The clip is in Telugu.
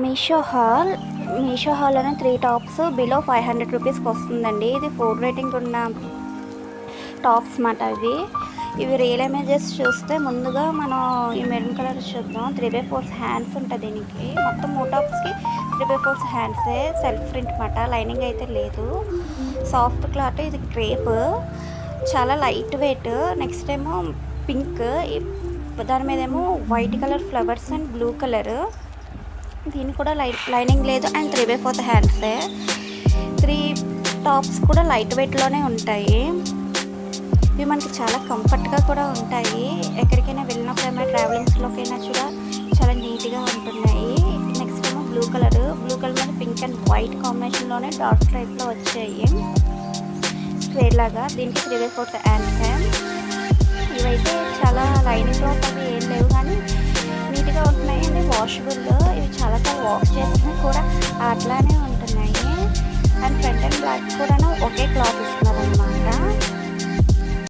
మీషో హాల్ అనే 3 టాప్స్ బిలో 500 రూపీస్కి వస్తుందండి. ఇది 4 రేటింగ్ ఉన్న టాప్స్ మాట ఇవి రియల్ ఇమేజెస్ చూస్తే ముందుగా మనం ఈ మెరూన్ కలర్ చూద్దాం. 3/4 హ్యాండ్స్ ఉంటుంది దీనికి. మొత్తం 3 టాప్స్కి 3/4 హ్యాండ్సే. సెల్ఫ్ ప్రింట్ మాట, లైనింగ్ అయితే లేదు. సాఫ్ట్ క్లాత్, ఇది క్రేప్, చాలా లైట్ వెయిట్. నెక్స్ట్ ఏమో పింక్, దాని మీద ఏమో white colour flowers and blue colour. దీనికి కూడా లైనింగ్ లేదు అండ్ 3/4 హ్యాండ్సే. 3 టాప్స్ కూడా లైట్ వెయిట్లోనే ఉంటాయి. ఇవి మనకి చాలా కంఫర్ట్గా కూడా ఉంటాయి. ఎక్కడికైనా వెళ్ళినప్పుడైనా ట్రావెలింగ్స్లోకైనా కూడా చాలా నీట్గా ఉంటున్నాయి. నెక్స్ట్ ఏమో బ్లూ కలర్ మీద పింక్ అండ్ వైట్ కాంబినేషన్లోనే డార్క్ టైప్లో వచ్చాయి, స్క్వేర్ లాగా. దీనికి 3/4 హ్యాండ్సే. ఇవైతే చాలా లైనింగ్ క్లాత్ అవి ఏం లేవు కానీ నీట్గా ఉంటున్నాయి అండి. వాషబుల్, ఇవి చాలాసార్లు వాష్ చేసినా కూడా అట్లానే ఉంటున్నాయి. అండ్ ఫ్రంట్ అండ్ బ్యాక్ కూడా ఒకే క్లాత్